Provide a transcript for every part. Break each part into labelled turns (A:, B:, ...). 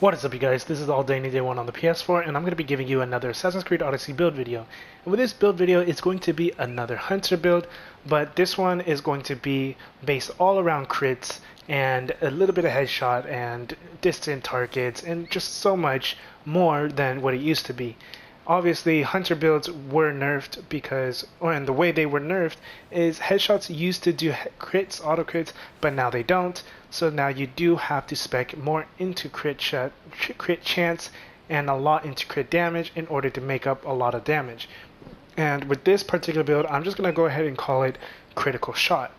A: What is up, you guys? This is All Day Any Day 1 on the PS4, and I'm going to be giving you another Assassin's Creed Odyssey build video. And with this build video, it's going to be another Hunter build, but this one is going to be based all around crits and a little bit of headshot and distant targets and just so much more than what it used to be. Obviously, Hunter builds were nerfed and the way they were nerfed is headshots used to do crits, auto crits, but now they don't. So now you do have to spec more into crit chance and a lot into crit damage in order to make up a lot of damage. And with this particular build, I'm just going to go ahead and call it critical shot.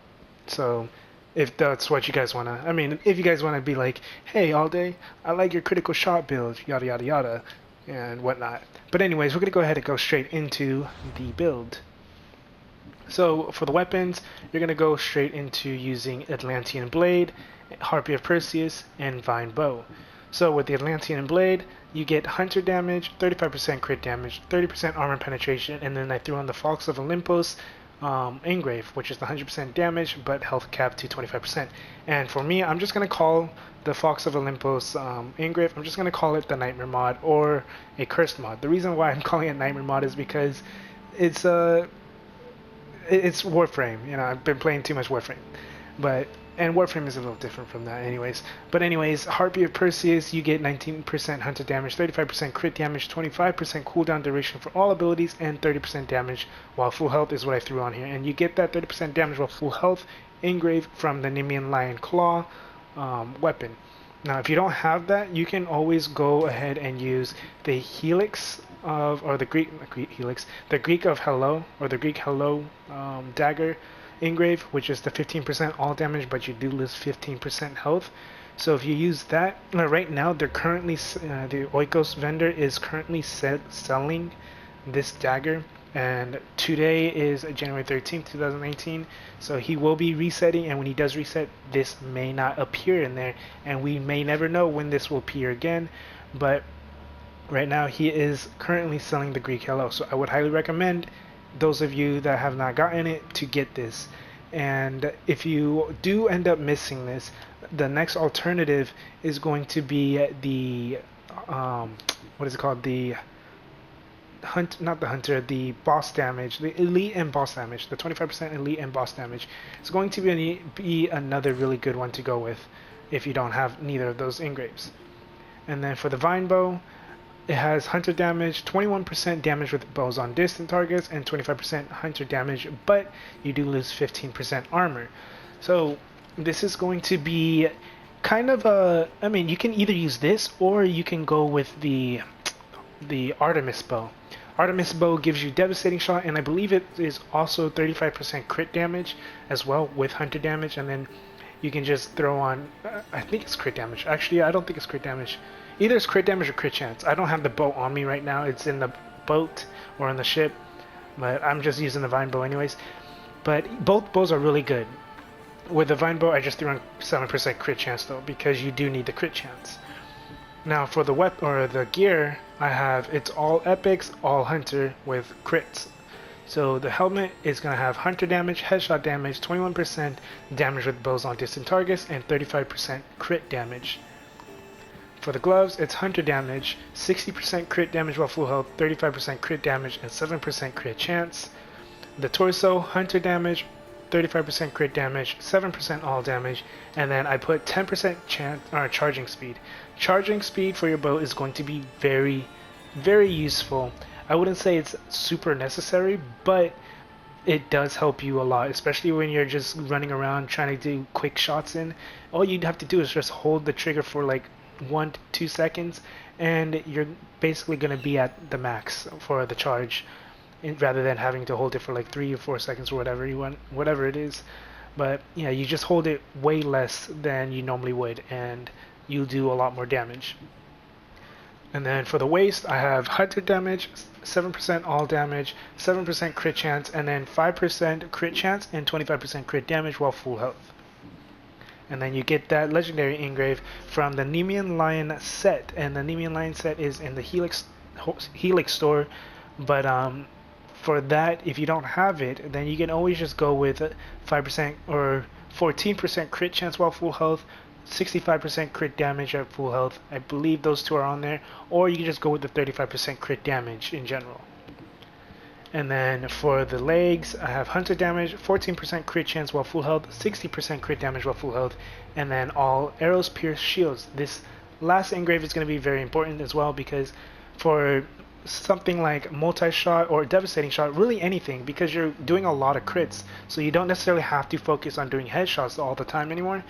A: So if that's what you guys want to, if you guys want to be like, hey, All Day, I like your critical shot build, yada yada yada, and whatnot. But anyways, we're going to go ahead and go straight into the build. So for the weapons, you're going to go straight into using Atlantean Blade, Harpy of Perseus, and Vine Bow. So with the Atlantean Blade, you get Hunter damage, 35% crit damage, 30% armor penetration, and then I threw on the Fox of Olympus Engrave, which is the 100% damage, but health cap to 25%. And for me, I'm just going to call the Fox of Olympus Engrave, I'm just going to call it the Nightmare mod or a Cursed mod. The reason why I'm calling it Nightmare mod is because it's Warframe. You know, I've been playing too much Warframe, and Warframe is a little different from that anyways. But anyways, Harpy of Perseus, you get 19% hunter damage, 35% crit damage, 25% cooldown duration for all abilities, and 30% damage while full health is what I threw on here. And you get that 30% damage while full health engrave from the Nemean Lion Claw weapon. Now, if you don't have that, you can always go ahead and use the Helix or the Greek Helix, the Greek of Hello, or the Greek Hello dagger engrave, which is the 15% all damage, but you do lose 15% health. So if you use that, right now they're currently the Oikos vendor is currently selling this dagger, and today is January 13th, 2019. So he will be resetting, and when he does reset, this may not appear in there, and we may never know when this will appear again. But right now he is currently selling the Greek Hello, so I would highly recommend those of you that have not gotten it to get this. And if you do end up missing this, the next alternative is going to be the what is it called, the the boss damage, the elite and boss damage, the 25% elite and boss damage. It's going to be another really good one to go with if you don't have neither of those engraves. And then for the Vine Bow, it has hunter damage, 21% damage with bows on distant targets, and 25% hunter damage, but you do lose 15% armor. So this is going to be kind of you can either use this or you can go with the Artemis Bow. Artemis Bow gives you devastating shot, and I believe it is also 35% crit damage as well with hunter damage, and then you can just throw on, I think it's crit damage. Actually, I don't think it's crit damage. Either it's crit damage or crit chance. I don't have the bow on me right now. It's in the boat or on the ship, but I'm just using the Vine Bow anyways. But both bows are really good. With the Vine Bow, I just threw on 7% crit chance though, because you do need the crit chance. Now for the the gear, I have, it's all epics, all hunter with crits. So the helmet is going to have hunter damage, headshot damage, 21% damage with bows on distant targets, and 35% crit damage. For the gloves, it's hunter damage, 60% crit damage while full health, 35% crit damage, and 7% crit chance. The torso, hunter damage, 35% crit damage, 7% all damage, and then I put 10% charging speed. Charging speed for your bow is going to be very, very useful. I wouldn't say it's super necessary, but it does help you a lot, especially when you're just running around trying to do quick shots in. All you'd have to do is just hold the trigger for like 1 to 2 seconds, and you're basically going to be at the max for the charge, rather than having to hold it for like 3 or 4 seconds or whatever you want, whatever it is. But yeah, you just hold it way less than you normally would, and you'll do a lot more damage. And then for the waist, I have hunter damage, 7% all damage, 7% crit chance, and then 5% crit chance and 25% crit damage while full health. And then you get that legendary engrave from the Nemean Lion set, and the Nemean Lion set is in the Helix store. But for that, if you don't have it, then you can always just go with 5% or 14% crit chance while full health, 65% crit damage at full health. I believe those two are on there. Or you can just go with the 35% crit damage in general. And then for the legs, I have hunter damage, 14% crit chance while full health, 60% crit damage while full health, and then all arrows pierce shields. This last engrave is going to be very important as well, because for something like multi-shot or devastating shot, really anything, because you're doing a lot of crits, so you don't necessarily have to focus on doing headshots all the time anymore.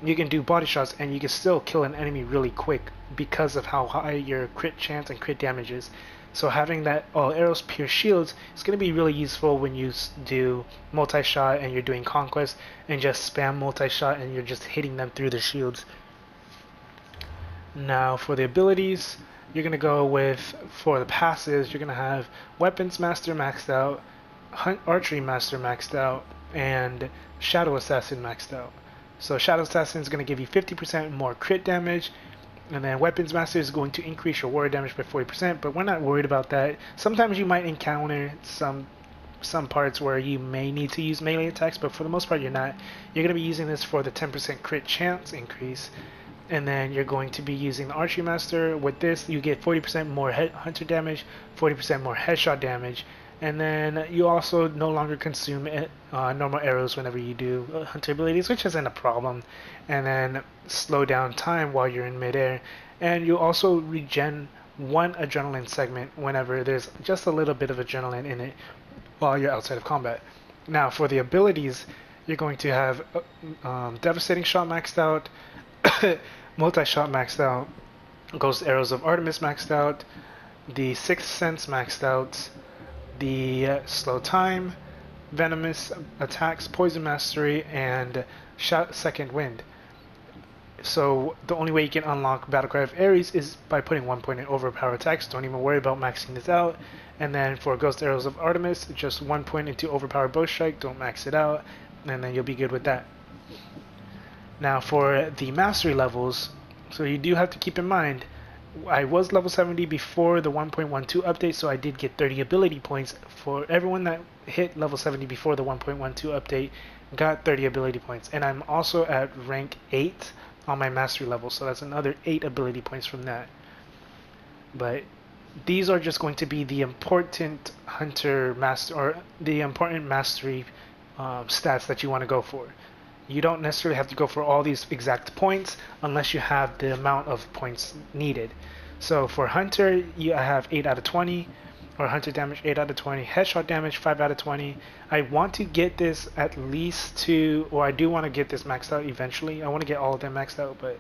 A: You can do body shots and you can still kill an enemy really quick because of how high your crit chance and crit damage is. So having that all arrows pierce shields is going to be really useful when you do multi-shot and you're doing conquest and just spam multi-shot and you're just hitting them through the shields. Now for the abilities, you're going to go with, for the passives, you're going to have Weapons Master maxed out, Archery Master maxed out, and Shadow Assassin maxed out. So Shadow Assassin is going to give you 50% more crit damage, and then Weapons Master is going to increase your warrior damage by 40%, but we're not worried about that. Sometimes you might encounter some parts where you may need to use melee attacks, but for the most part you're not. You're going to be using this for the 10% crit chance increase, and then you're going to be using the Archery Master. With this you get 40% more hunter damage, 40% more headshot damage, and then you also no longer consume normal arrows whenever you do hunter abilities, which isn't a problem. And then slow down time while you're in midair. And you also regen 1 adrenaline segment whenever there's just a little bit of adrenaline in it while you're outside of combat. Now for the abilities, you're going to have Devastating Shot maxed out, Multi-Shot maxed out, Ghost Arrows of Artemis maxed out, the Sixth Sense maxed out, the Slow Time, Venomous Attacks, Poison Mastery, and Second Wind. So the only way you can unlock Battlecry of Ares is by putting 1 point in overpower attacks. Don't even worry about maxing this out. And then for Ghost Arrows of Artemis, just 1 point into overpower bow strike. Don't max it out, and then you'll be good with that. Now for the mastery levels, so you do have to keep in mind, I was level 70 before the 1.12 update, so I did get 30 ability points. For everyone that hit level 70 before the 1.12 update, got 30 ability points. And I'm also at rank 8 on my mastery level, so that's another 8 ability points from that. But these are just going to be the important hunter master, or the important mastery stats that you want to go for. You don't necessarily have to go for all these exact points unless you have the amount of points needed. So for Hunter, I have 8 out of 20, or Hunter damage 8 out of 20, Headshot damage 5 out of 20. I want to get this at least to, or I do want to get this maxed out eventually. I want to get all of them maxed out, but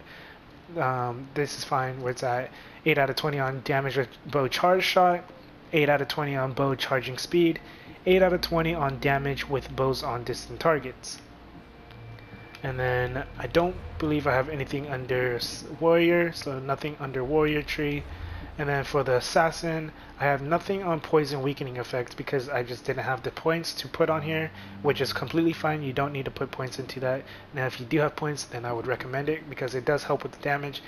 A: this is fine where it's at. 8 out of 20 on damage with bow charge shot, 8 out of 20 on bow charging speed, 8 out of 20 on damage with bows on distant targets. And then I don't believe I have anything under warrior, so nothing under warrior tree. And then for the assassin, I have nothing on poison weakening effects because I just didn't have the points to put on here, which is completely fine. You don't need to put points into that. Now if you do have points, then I would recommend it because it does help with the damage.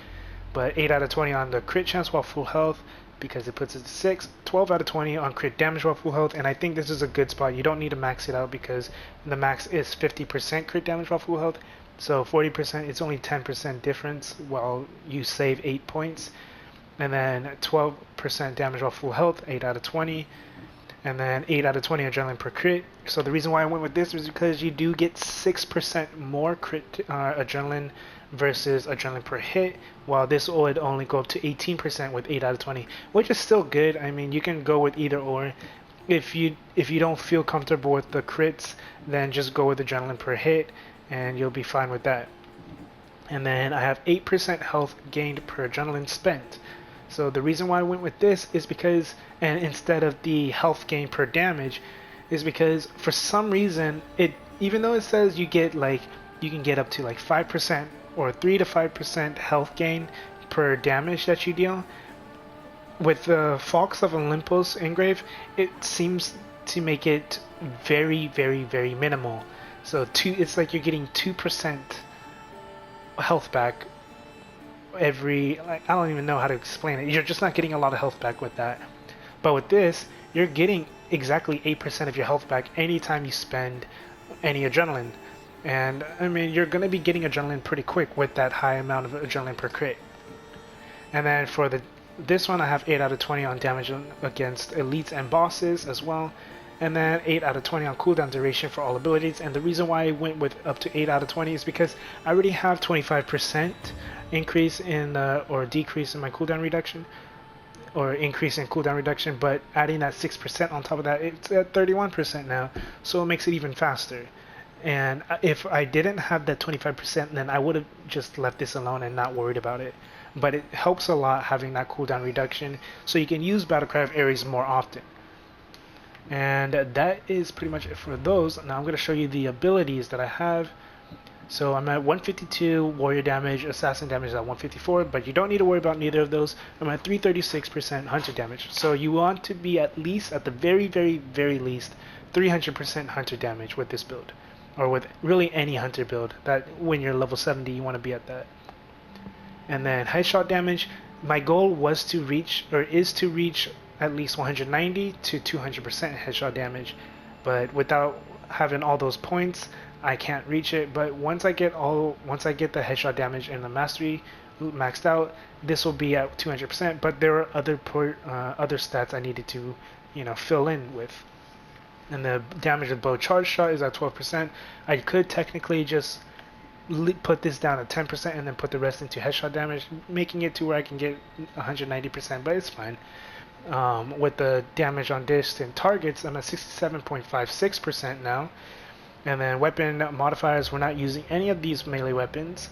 A: But 8 out of 20 on the crit chance while full health, because it puts it to 6, 12 out of 20 on crit damage while full health, and I think this is a good spot. You don't need to max it out because the max is 50% crit damage while full health, so 40%, it's only 10% difference while you save 8 points. And then 12% damage while full health, 8 out of 20, and then 8 out of 20 adrenaline per crit. So the reason why I went with this is because you do get 6% more crit adrenaline versus adrenaline per hit, while this would only go up to 18% with 8 out of 20, which is still good. I mean, you can go with either or. If you don't feel comfortable with the crits, then just go with adrenaline per hit and you'll be fine with that. And then I have 8% health gained per adrenaline spent. So the reason why I went with this is because, and instead of the health gain per damage, is because for some reason it, even though it says you get like, you can get up to like 5% or 3 to 5% health gain per damage that you deal, with the Fox of Olympus engrave, it seems to make it very, very, very minimal. So it's like you're getting 2% health back every, like, I don't even know how to explain it. You're just not getting a lot of health back with that. But with this, you're getting exactly 8% of your health back anytime you spend any adrenaline. And I mean, you're going to be getting adrenaline pretty quick with that high amount of adrenaline per crit. And then for this one, I have 8 out of 20 on damage against elites and bosses as well. And then 8 out of 20 on cooldown duration for all abilities. And the reason why I went with up to 8 out of 20 is because I already have 25% increase in or decrease in my cooldown reduction, or increase in cooldown reduction, but adding that 6% on top of that, it's at 31% now, so it makes it even faster. And if I didn't have that 25%, then I would have just left this alone and not worried about it. But it helps a lot having that cooldown reduction, so you can use Battlecry of Ares more often. And that is pretty much it for those. Now I'm going to show you the abilities that I have. So I'm at 152 warrior damage, assassin damage is at 154, but you don't need to worry about neither of those. I'm at 336% hunter damage. So you want to be at least, at the very, very, very least, 300% hunter damage with this build. Or with really any hunter build. That when you're level 70, you want to be at that. And then headshot damage, my goal was to reach, or is to reach, at least 190 to 200% headshot damage. But without having all those points, I can't reach it. But once I get the headshot damage and the mastery maxed out, this will be at 200%. But there are other stats I needed to, fill in with. And the damage of bow charge shot is at 12%. I could technically just put this down at 10% and then put the rest into headshot damage, making it to where I can get 190%, but it's fine. With the damage on distant targets, I'm at 67.56% now. And then weapon modifiers, we're not using any of these melee weapons,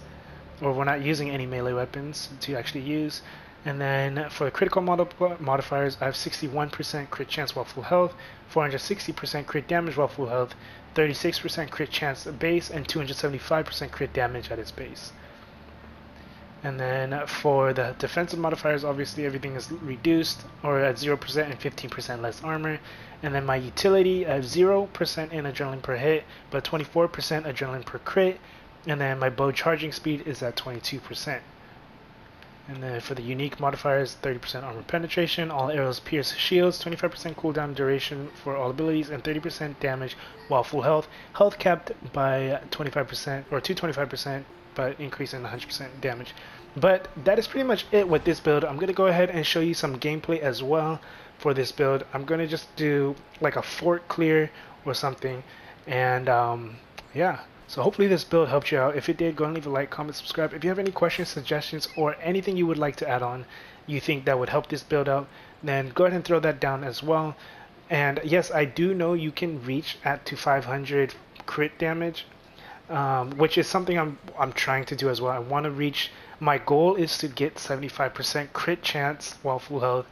A: or we're not using any melee weapons to actually use. And then for the critical modifiers, I have 61% crit chance while full health, 460% crit damage while full health, 36% crit chance at base, and 275% crit damage at its base. And then for the defensive modifiers, obviously everything is reduced, or at 0% and 15% less armor. And then my utility, I have 0% in adrenaline per hit, but 24% adrenaline per crit. And then my bow charging speed is at 22%. And then for the unique modifiers, 30% armor penetration, all arrows pierce shields, 25% cooldown duration for all abilities, and 30% damage while full health. Health capped by 25%, or to 25%, but increasing 100% damage. But that is pretty much it with this build. I'm going to go ahead and show you some gameplay as well for this build. I'm going to just do like a fort clear or something. And yeah. So hopefully this build helped you out. If it did, go and leave a like, comment, subscribe. If you have any questions, suggestions, or anything you would like to add on, you think that would help this build out, then go ahead and throw that down as well. And yes, I do know you can reach to 500 crit damage, which is something I'm trying to do as well. I want to reach, my goal is to get 75% crit chance while full health,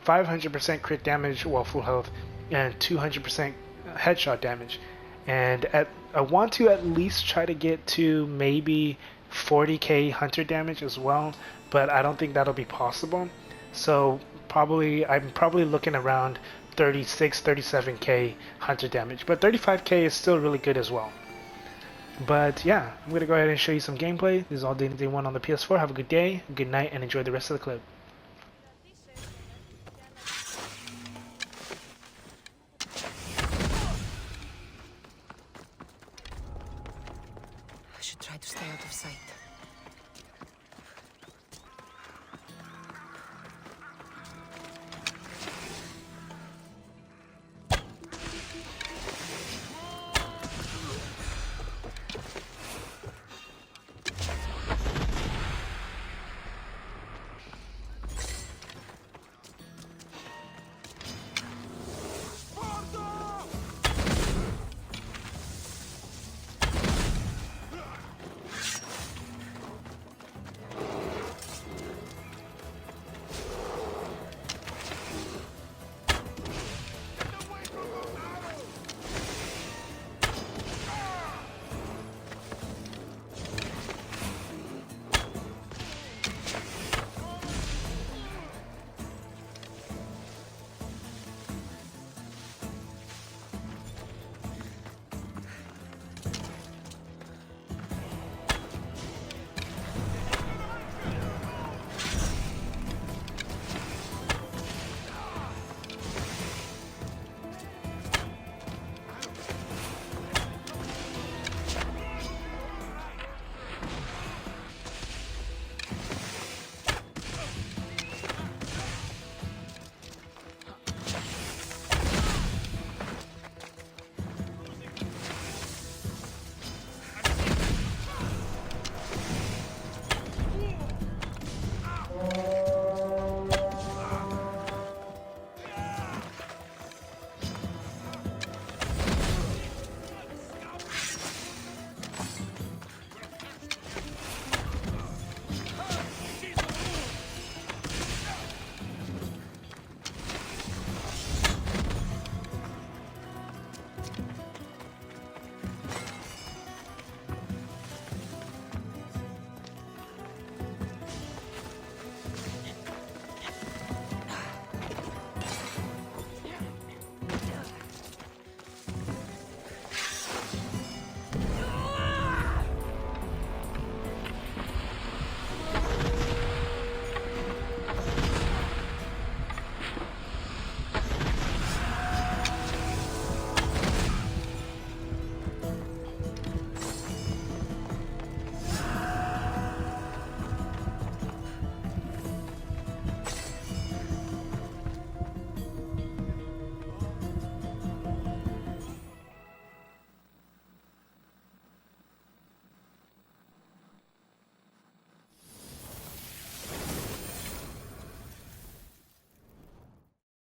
A: 500% crit damage while full health, and 200% headshot damage. And I want to at least try to get to maybe 40k hunter damage as well, but I don't think that'll be possible. So I'm probably looking around 36, 37k hunter damage, but 35k is still really good as well. But yeah, I'm going to go ahead and show you some gameplay. This is all day 1 on the PS4. Have a good day, good night, and enjoy the rest of the clip.
B: Try to stay out of sight.